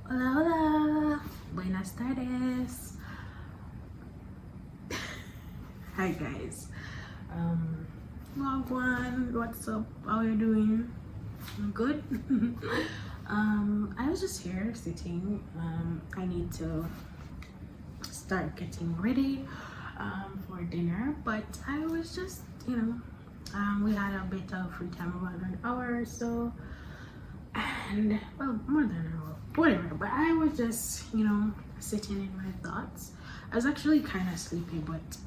Hola, hola. Buenas tardes. Hi guys. Log one. What's up? How are you doing? Good. I was just here sitting. I need to start getting ready for dinner, but I was just, we had a bit of free time, about an hour or so, and well, more than an hour, whatever. But I was just, sitting in my thoughts. I was actually kind of sleepy, but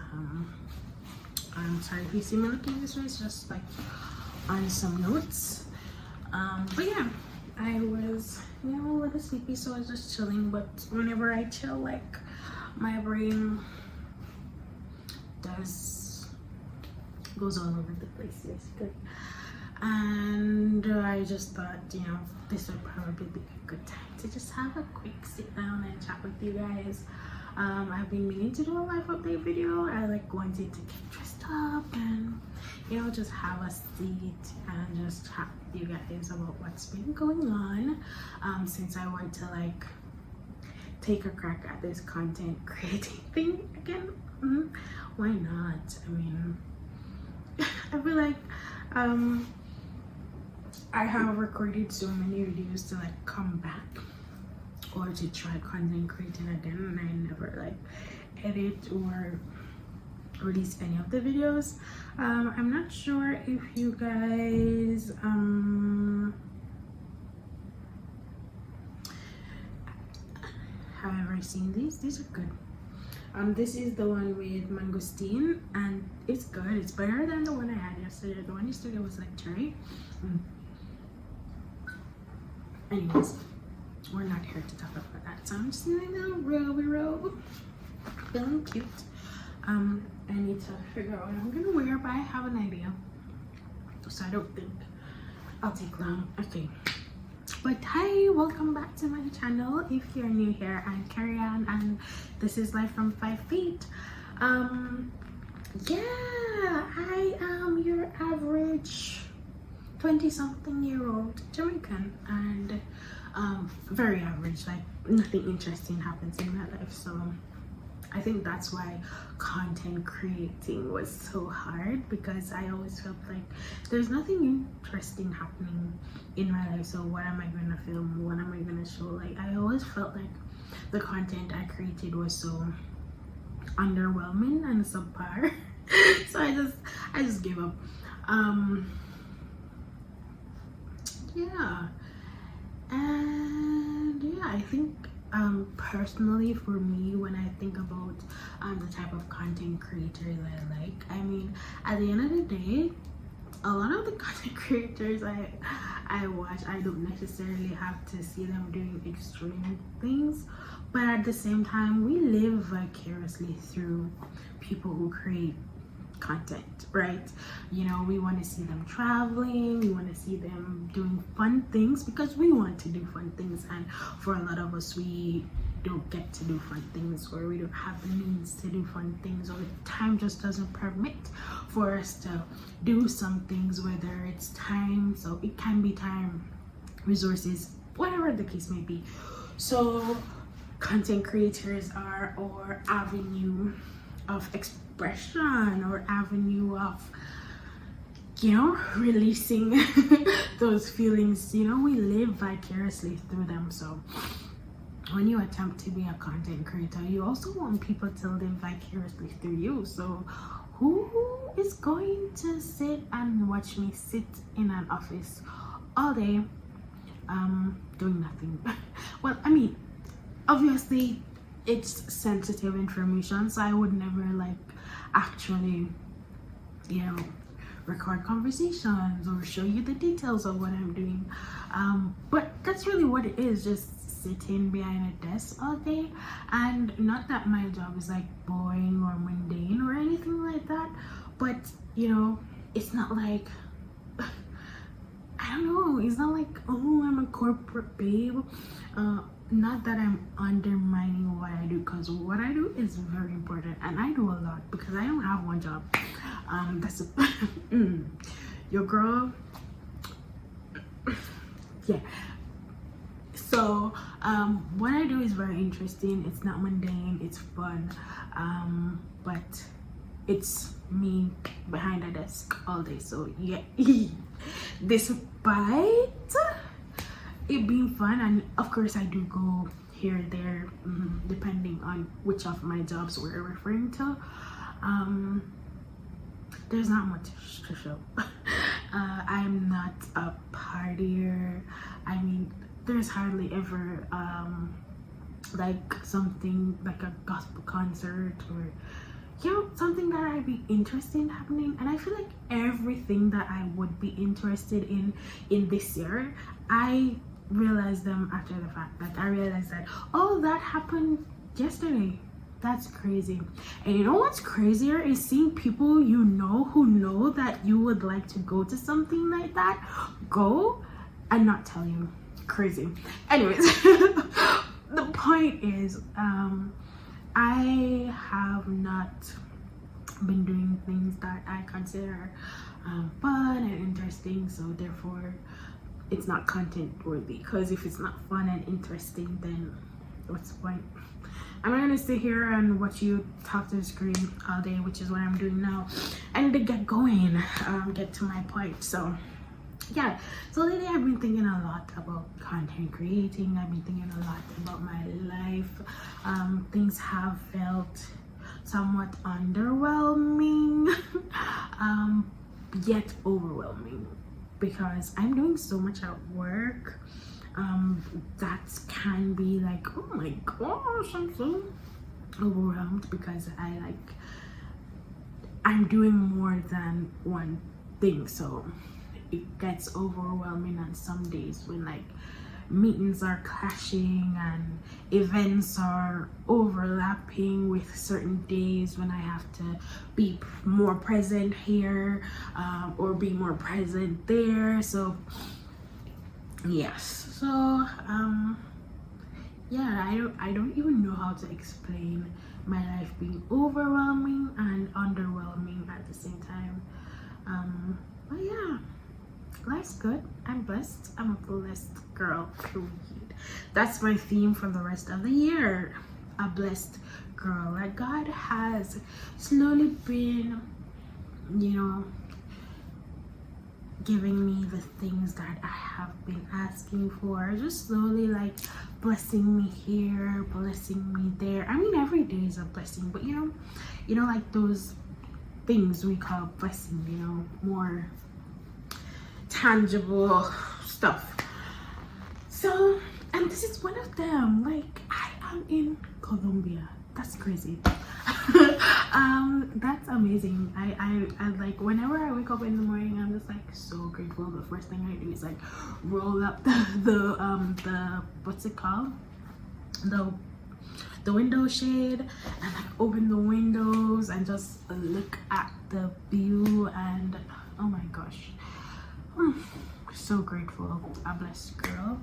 I'm sorry if you see me looking this way. It's just like on some notes. But yeah, I was, a little sleepy, so I was just chilling. But whenever I chill, like, my brain goes all over the place, basically. And I just thought, this would probably be a good time to just have a quick sit down and chat with you guys. I've been meaning to do a live update video. I wanted to get dressed up and just have a seat and just chat with you guys about what's been going on since I want to take a crack at this content creating thing again. Why not? I mean, I feel like I have recorded so many videos to come back or to try content creating again, and I never edit or release any of the videos. I'm not sure if you guys have ever seen these. These are good. This is the one with mangosteen, and it's good. It's better than the one I had yesterday. The one yesterday was cherry. Anyways, we're not here to talk about that. So I'm just in a little robe, feeling cute. I need to figure out what I'm gonna wear, but I have an idea, so I don't think I'll take long. Okay. But hi, welcome back to my channel. If you're new here, I'm Carrie Ann, and this is Life from 5 Feet. Yeah, I am your average 20-something-year-old Jamaican, and very average. Nothing interesting happens in my life, so I think that's why content creating was so hard, because I always felt like there's nothing interesting happening in my life, so what am I going to film? What am I going to show? I always felt like the content I created was so underwhelming and subpar. So I just gave up. Yeah, and yeah, I think personally for me, when I think about the type of content creators I like, I mean, at the end of the day, a lot of the content creators I watch, I don't necessarily have to see them doing extreme things, but at the same time, we live vicariously through people who create content, right? We want to see them traveling, we want to see them doing fun things, because we want to do fun things, and for a lot of us, we don't get to do fun things, or we don't have the means to do fun things, or time just doesn't permit for us to do some things, whether it's time, so it can be time, resources, whatever the case may be. So content creators are our avenue of expression, or avenue of releasing those feelings. We live vicariously through them. So when you attempt to be a content creator, you also want people to live vicariously through you. So who is going to sit and watch me sit in an office all day doing nothing? Well, I mean, obviously it's sensitive information, so I would never actually record conversations or show you the details of what I'm doing, but that's really what it is, just sitting behind a desk all day. And not that my job is boring or mundane or anything like that, but it's not I don't know, it's not oh, I'm a corporate babe. Not that I'm undermining what I do, because what I do is very important, and I do a lot, because I don't have one job. That's your girl. Yeah. So what I do is very interesting. It's not mundane, it's fun, but it's me behind a desk all day. So yeah, despite it being fun, and of course I do go here and there, depending on which of my jobs we're referring to. There's not much to show. I'm not a partier. I mean, there's hardly ever like something like a gospel concert or, you know, something that I'd be interested in happening. And I feel like everything that I would be interested in this year, I realized them after the fact. Like I realized that, oh, that happened yesterday. That's crazy. And you know what's crazier is seeing people you know who know that you would like to go to something like that, go and not tell you. Crazy. Anyways, the point is, I have not been doing things that I consider fun and interesting, so therefore it's not content worthy. Because if it's not fun and interesting, then what's the point? I'm not gonna sit here and watch you talk to the screen all day, which is what I'm doing now. I need to get going, get to my point. So yeah, so lately I've been thinking a lot about content creating. I've been thinking a lot about my life. Things have felt somewhat underwhelming, yet overwhelming, because I'm doing so much at work that can be like, oh my gosh, I'm so overwhelmed, because I'm doing more than one thing. So it gets overwhelming on some days when like meetings are clashing and events are overlapping with certain days when I have to be more present here or be more present there. So yes, so yeah, I don't even know how to explain my life being overwhelming and underwhelming at the same time. But yeah, life's good. I'm blessed. I'm a blessed girl, period. That's my theme for the rest of the year. A blessed girl. Like God has slowly been, you know, giving me the things that I have been asking for. Just slowly like blessing me here, blessing me there. I mean, every day is a blessing, but you know, like those things we call blessing, you know, more tangible stuff. So, and this is one of them. Like, I am in Colombia. That's crazy. That's amazing. I like, whenever I wake up in the morning, I'm just like so grateful. The first thing I do is like roll up the what's it called, the window shade, and like open the windows and just look at the view. And oh my gosh, so grateful. A blessed girl.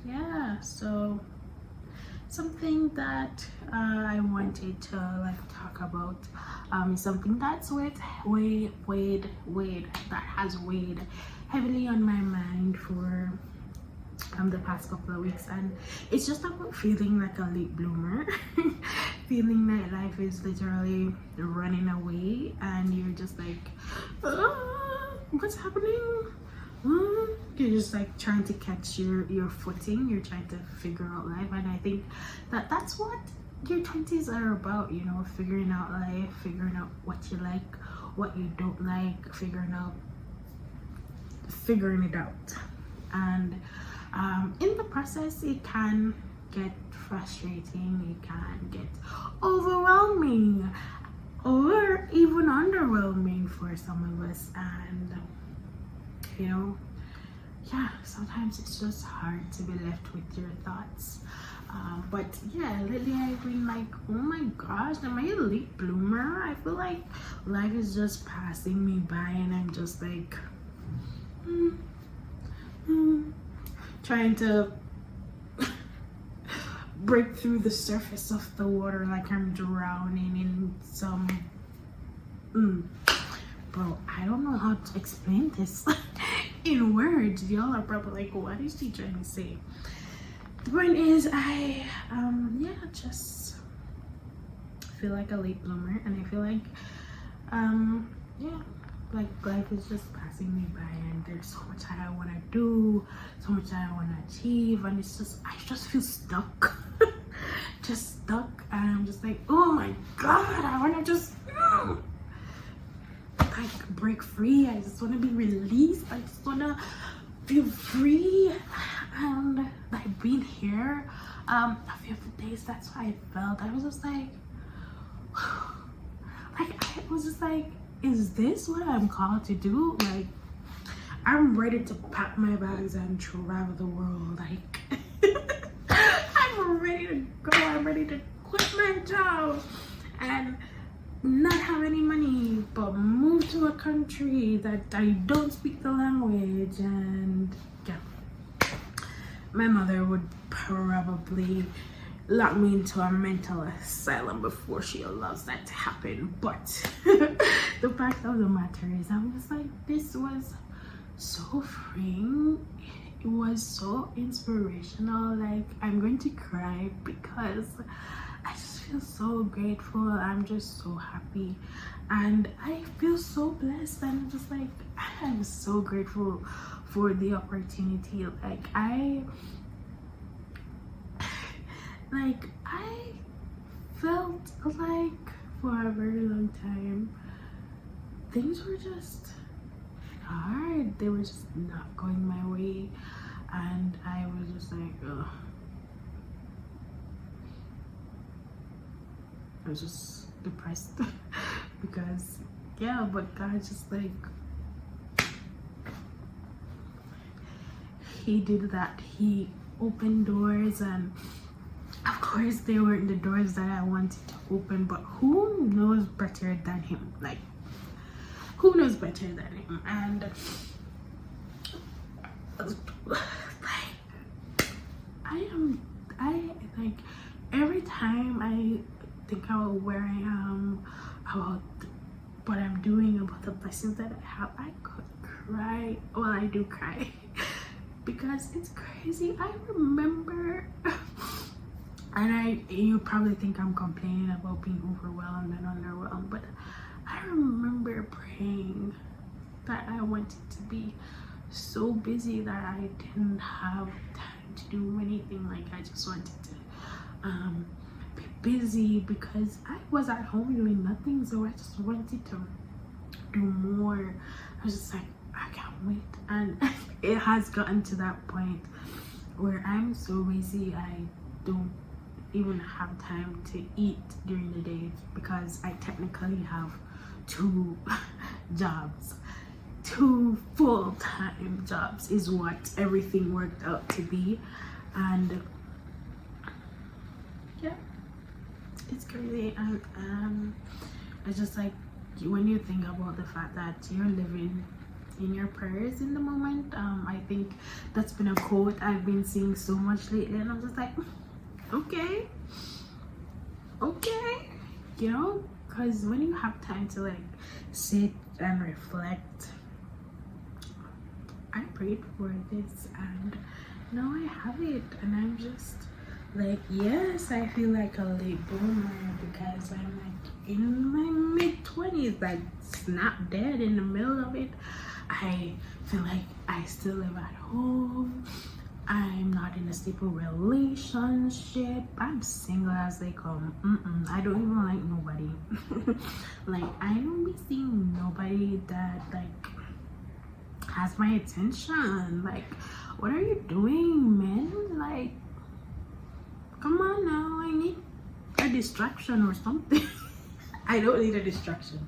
Yeah, so something that I wanted to like talk about is something that's that has weighed heavily on my mind for the past couple of weeks, and it's just about feeling like a late bloomer. Feeling that life is literally running away and you're just like, what's happening? You're just like trying to catch your footing. You're trying to figure out life, and I think that that's what your 20s are about, you know, figuring out life, figuring out what you like, what you don't like, figuring it out. And in the process, it can get frustrating, it can get overwhelming, or even underwhelming for some of us. And you know, yeah, sometimes it's just hard to be left with your thoughts. But yeah, lately I've been like, oh my gosh, am I a late bloomer? I feel like life is just passing me by and I'm just like trying to break through the surface of the water like I'm drowning in some bro, I don't know how to explain this. in words. Y'all are probably like, what is she trying to say? The point is, I yeah, just feel like a late bloomer, and I feel like yeah, like life is just passing me by, and there's so much that I want to do, so much that I want to achieve, and it's just, I just feel stuck. Just stuck, and I'm just like, oh my god, I want to just like break free. I just want to be released. I just want to feel free. And like being here a few days, that's how I felt. I was just like I was just like, is this what I'm called to do? Like, I'm ready to pack my bags and travel the world. Like I'm ready to go. I'm ready to quit my job and not have any money, but move to a country that I don't speak the language. And yeah, my mother would probably lock me into a mental asylum before she allows that to happen. But the fact of the matter is, I was like, this was so freeing. It was so inspirational. Like, I'm going to cry because I just feel so grateful. I'm just so happy, and I feel so blessed. I'm just like, I'm so grateful for the opportunity. Like, I felt like for a very long time things were just hard. They were just not going my way, and I was just like, ugh. I was just depressed because yeah, but God just like, he did that. He opened doors, and of course they weren't the doors that I wanted to open, but who knows better than him? Like, who knows better than him? And like, I like, every time I think about where I am, about what I'm doing, about the blessings that I have, I could cry. Well, I do cry because it's crazy. I remember and you probably think I'm complaining about being overwhelmed and underwhelmed, but I remember praying that I wanted to be so busy that I didn't have time to do anything. Like, I just wanted to be busy because I was at home doing nothing, so I just wanted to do more. I was just like, I can't wait. And it has gotten to that point where I'm so busy I don't even have time to eat during the day, because I technically have 2 jobs. 2 full-time jobs is what everything worked out to be. And yeah, it's crazy. And it's just like, when you think about the fact that you're living in your prayers in the moment, I think that's been a quote I've been seeing so much lately, and I'm just like, okay, you know, because when you have time to like sit and reflect, I prayed for this and now I have it, and I'm just like, yes, I feel like a late bloomer because I'm like in my mid-20s, like snap dead in the middle of it. I feel like I still live at home. I'm not in a stable relationship. I'm single as they come. I don't even like nobody. Like, I don't be seeing nobody that like has my attention. Like, what are you doing, man? Like, come on now, I need a distraction or something. I don't need a distraction.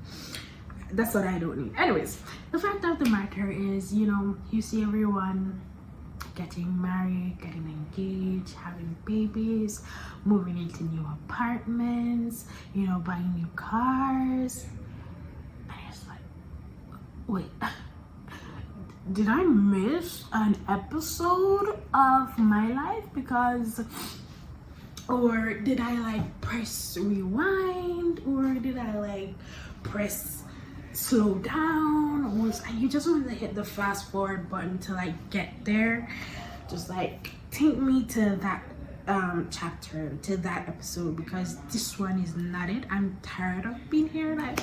That's what I don't need. Anyways, the fact of the matter is, you know, you see everyone getting married, getting engaged, having babies, moving into new apartments, you know, buying new cars. And it's like, wait, did I miss an episode of my life? Because, or did I like press rewind, or did I like press slow down, or you just want to hit the fast forward button to like get there. Just like take me to that chapter, to that episode, because this one is not it. I'm tired of being here. Like,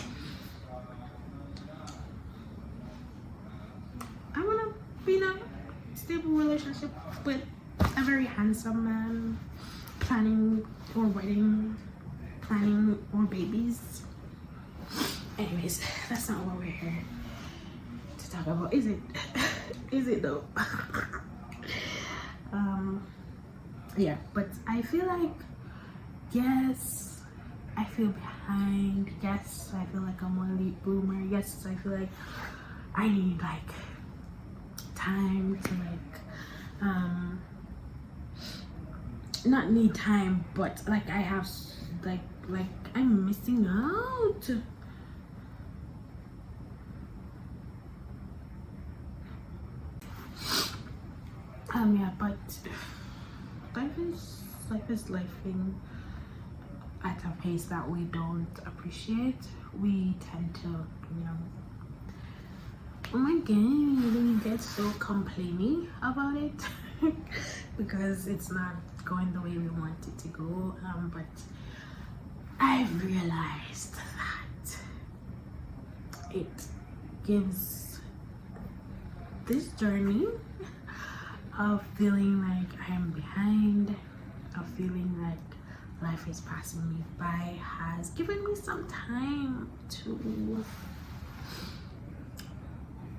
I want to be in a stable relationship with a very handsome man, planning for wedding, planning for babies. Anyways, that's not what we're here to talk about, is it? Is it though? Yeah, but I feel like, yes, I feel behind. Yes, I feel like I'm a late bloomer. Yes, I feel like I need like time to like not need time, but like I have like I'm missing out. Yeah, but life is lifing at a pace that we don't appreciate. We tend to, you know, oh my god, we get so complaining about it because it's not going the way we want it to go. But I've realized that it gives this journey of feeling like I am behind, of feeling like life is passing me by, has given me some time to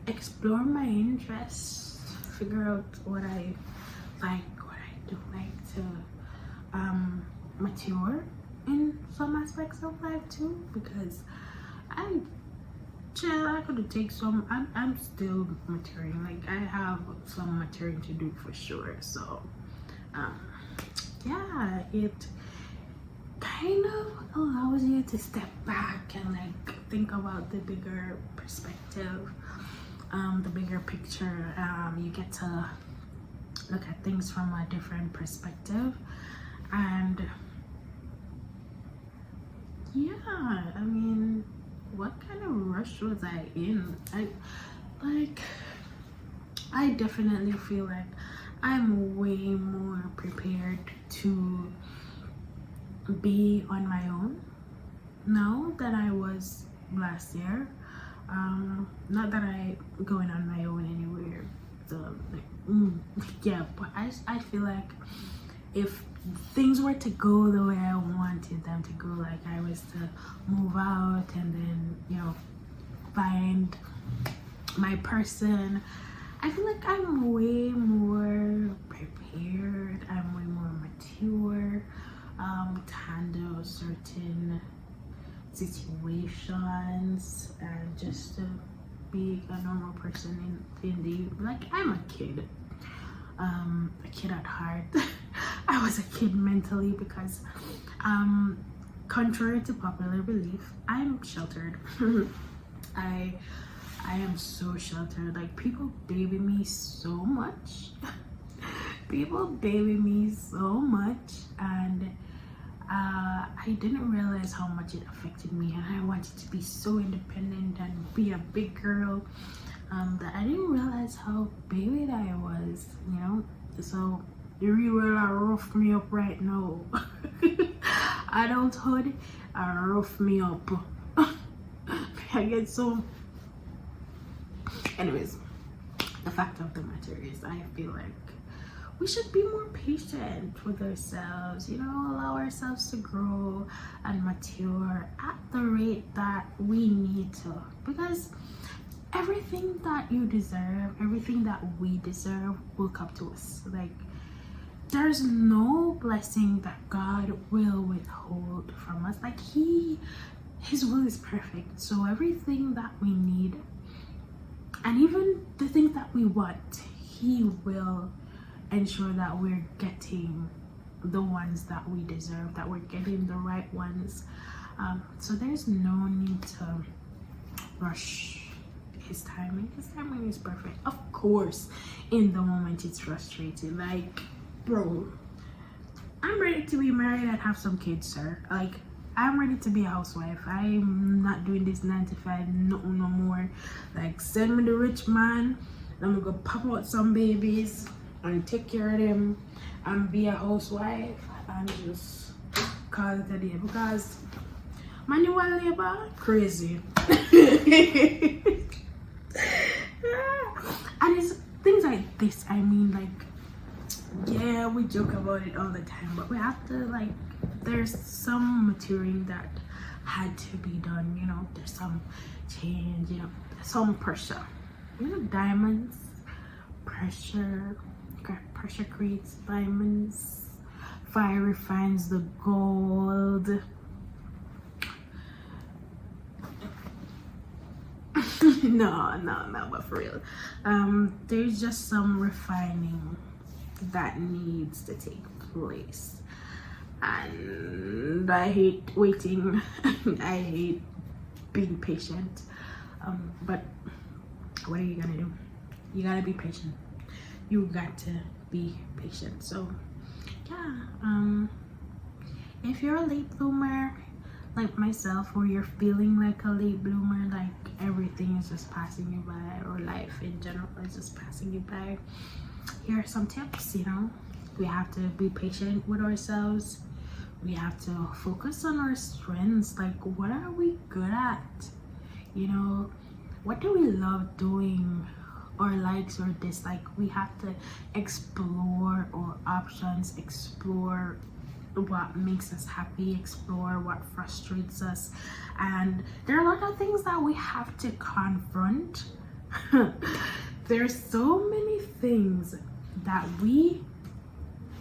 explore my interests, figure out what I like, what I don't like, to mature in some aspects of life too, because I could take some. I'm still maturing. Like, I have some maturing to do for sure. So yeah, it kind of allows you to step back and like think about the bigger perspective, the bigger picture. You get to look at things from a different perspective, and yeah, I mean, what kind of rush was I in? I definitely feel like I'm way more prepared to be on my own now than I was last year. Not that I going on my own anywhere, so like, yeah, but I feel like if things were to go the way I wanted them to go, like I was to move out and then, you know, find my person, I feel like I'm way more prepared, I'm way more mature to handle certain situations, and just to be a normal person in the, like, I'm a kid at heart. I was a kid mentally because contrary to popular belief, I'm sheltered. I am so sheltered. Like, people baby me so much. People baby me so much, and I didn't realize how much it affected me, and I wanted to be so independent and be a big girl, that I didn't realize how baby I was, you know. So you really will rough me up right now. Adulthood rough me up. I get so. Anyways, the fact of the matter is, I feel like we should be more patient with ourselves, you know, allow ourselves to grow and mature at the rate that we need to, because everything that you deserve, everything that we deserve will come to us. Like, there's no blessing that God will withhold from us. Like, his will is perfect, so everything that we need, and even the things that we want, he will ensure that we're getting the ones that we deserve, that we're getting the right ones. So there's no need to rush his timing. His timing is perfect. Of course, in the moment it's frustrating. Like, bro, I'm ready to be married and have some kids, sir. Like, I'm ready to be a housewife. I'm not doing this 9 to 5 no more. Like, send me the rich man, I'm gonna go pop out some babies and take care of them and be a housewife and just call it a day, because manual labor crazy. And it's things like this, I mean, like, yeah, we joke about it all the time, but we have to, like, there's some maturing that had to be done, you know. There's some change, you know, some pressure, you know. Diamonds, pressure creates diamonds, fire refines the gold. no, but for real, there's just some refining that needs to take place, and I hate waiting. I hate being patient, but what are you gonna do? You gotta be patient. You got to be patient. So yeah, if you're a late bloomer like myself, or you're feeling like a late bloomer, like everything is just passing you by, or life in general is just passing you by, here are some tips. You know, we have to be patient with ourselves. We have to focus on our strengths. Like, what are we good at? You know, what do we love doing? Our likes or dislike. We have to explore our options, explore what makes us happy, explore what frustrates us. And there are a lot of things that we have to confront. There's so many things that we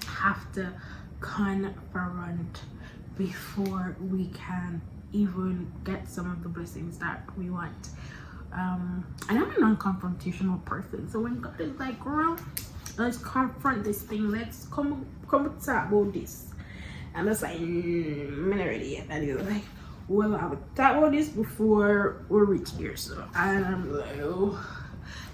have to confront before we can even get some of the blessings that we want. And I'm a non-confrontational person, so when God is like, girl, let's confront this thing, let's come talk about this, I'm just like, I'm not ready yet. And he's like, well, I would talk about this before we reach here. So, and I'm like, oh,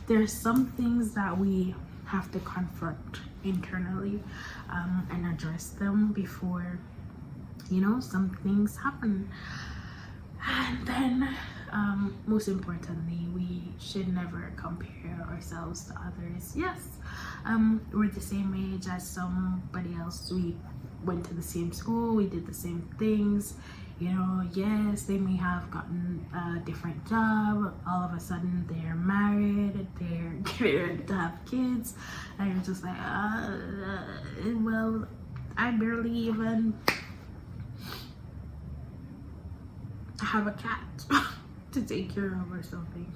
there's some things that we have to confront internally, and address them before, you know, some things happen. And then most importantly, we should never compare ourselves to others. Yes, we're the same age as somebody else, we went to the same school, we did the same things, you know. Yes, they may have gotten a different job, all of a sudden they're married, they're getting ready to have kids, and you're just like, well, I barely even have a cat to take care of or something.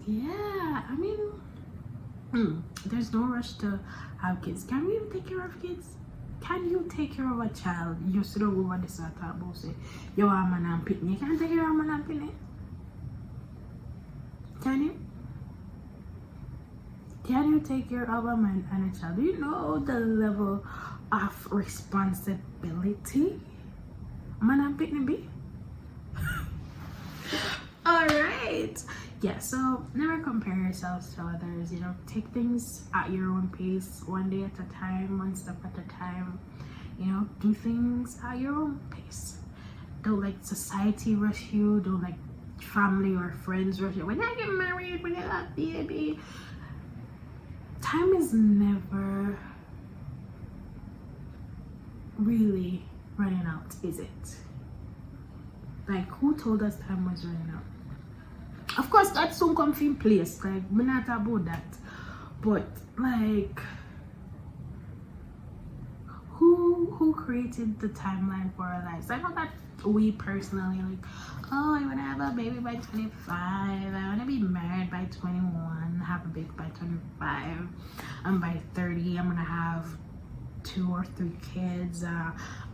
Yeah, I mean, there's no rush to have kids. Can we even take care of kids? Can you take care of a child? You sit over this and talk about, say, yo, I'm a man pitney. You can't take care of a man pitney. Can you? Can you take care of a man and a child? Do you know the level of responsibility man and pitney be? All right, yeah, so never compare yourselves to others. You know, take things at your own pace, one day at a time, one step at a time. You know, do things at your own pace. Don't let society rush you. Don't let family or friends rush you. When I get married, when I have baby, time is never really running out, is it? Like, who told us time was running out? Of course, that soon come in place. Like, we're not about that. But, like, who created the timeline for our lives? I know that we personally, like, oh, I want to have a baby by 25. I want to be married by 21. Have a baby by 25. And by 30, I'm going to have 2 or 3 kids.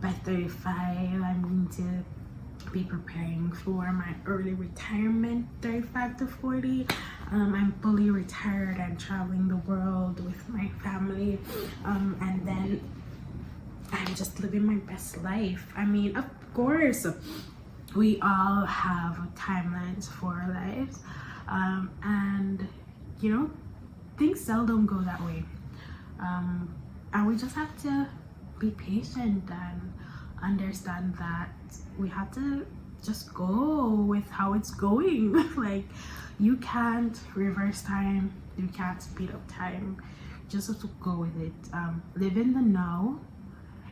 By 35, I'm going to be preparing for my early retirement, 35 to 40. I'm fully retired and traveling the world with my family, and then I'm just living my best life. I mean, of course, we all have timelines for our lives, and you know, things seldom go that way, and we just have to be patient and understand that we have to just go with how it's going. Like, you can't reverse time, you can't speed up time, just have to go with it. Live in the now,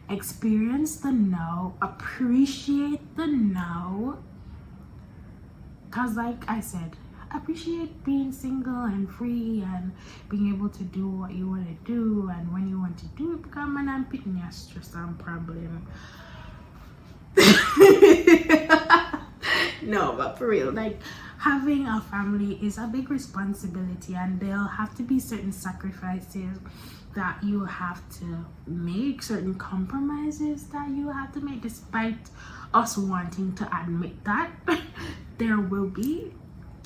experience the now, appreciate the now, because like I said, appreciate being single and free and being able to do what you want to do and when you want to do it, because man, I'm picking your stress and problem. No, but for real, like, having a family is a big responsibility, and there'll have to be certain sacrifices that you have to make, certain compromises that you have to make, despite us wanting to admit that. There will be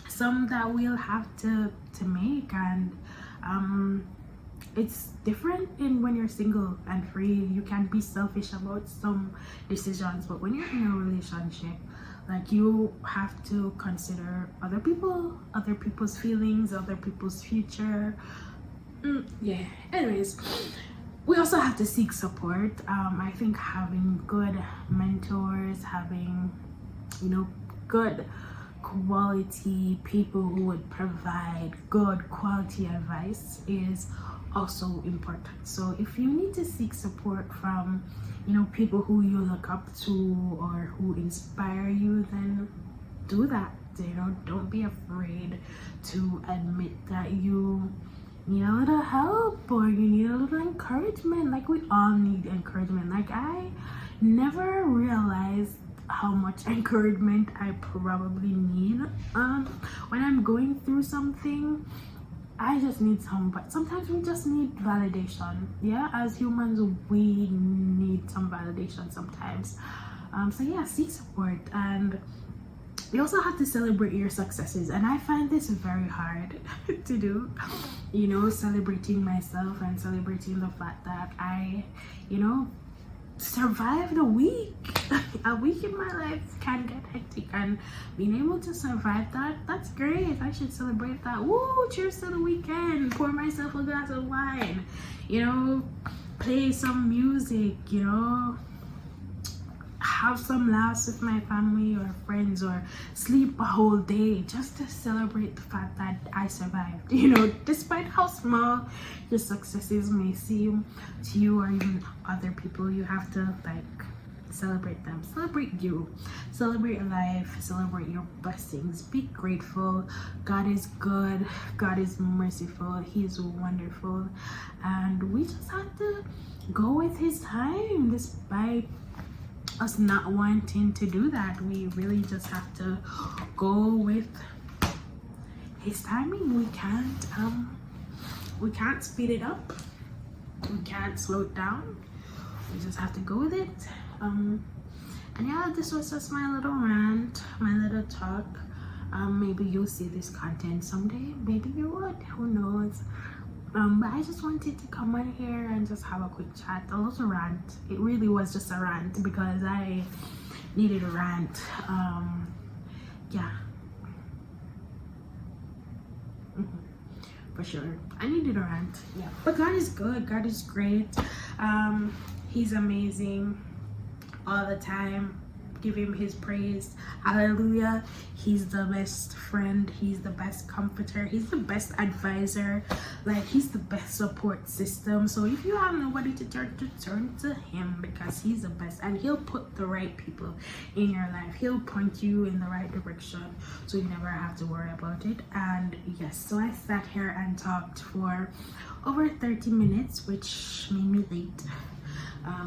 some that we'll have to make, and it's different in when you're single and free. You can be selfish about some decisions, but when you're in a relationship, like, you have to consider other people, other people's feelings, other people's future. Yeah, anyways, we also have to seek support. I think having good mentors, having, you know, good quality people who would provide good quality advice is also important. So if you need to seek support from, you know, people who you look up to or who inspire you, then do that. You know, don't be afraid to admit that you need a little help or you need a little encouragement. Like, we all need encouragement. Like, I never realized how much encouragement I probably need when I'm going through something. I just need some, but sometimes we just need validation. Yeah, as humans, we need some validation sometimes. So yeah, seek support, and you also have to celebrate your successes, and I find this very hard to do. You know, celebrating myself and celebrating the fact that I, you know, survived a week. A week in my life can get hectic, and being able to survive that, that's great. I should celebrate that. Woo, cheers to the weekend. Pour myself a glass of wine, you know, play some music, you know, have some laughs with my family or friends, or sleep a whole day just to celebrate the fact that I survived. You know, despite how small your successes may seem to you or even other people, you have to, like, celebrate them. Celebrate you, celebrate life, celebrate your blessings. Be grateful. God is good, God is merciful, He's wonderful, and we just have to go with His time. Despite us not wanting to do that, we really just have to go with His timing. We can't speed it up, we can't slow it down, we just have to go with it. And yeah, this was just my little rant, my little talk. Maybe you'll see this content someday, maybe you would, who knows. But I just wanted to come on here and just have a quick chat, a little rant. It really was just a rant because I needed a rant. Yeah, for sure, I needed a rant. Yeah, but God is good, God is great. He's amazing all the time. Give Him His praise. Hallelujah. He's the best friend, He's the best comforter, He's the best advisor, like, He's the best support system. So if you have nobody to turn to Him, because He's the best, and He'll put the right people in your life. He'll point you in the right direction, so you never have to worry about it. And yes, so I sat here and talked for over 30 minutes, which made me late.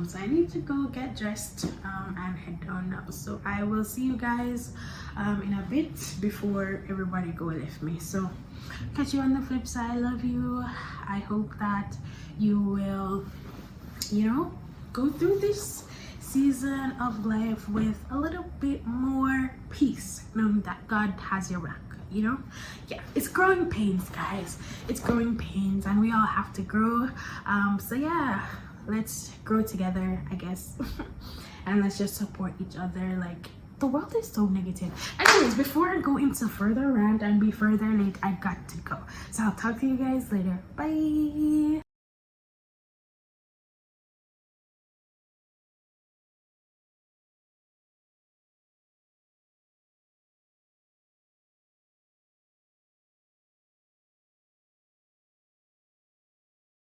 So I need to go get dressed and head down now. So I will see you guys in a bit before everybody go left me. So catch you on the flip side. I love you. I hope that you will, you know, go through this season of life with a little bit more peace, knowing that God has your back. You know, yeah, it's growing pains, guys. It's growing pains, and we all have to grow. So yeah, let's grow together, I guess. And let's just support each other. Like, the world is so negative. Anyways, before I go into further rant and be further late, I got to go. So I'll talk to you guys later. Bye.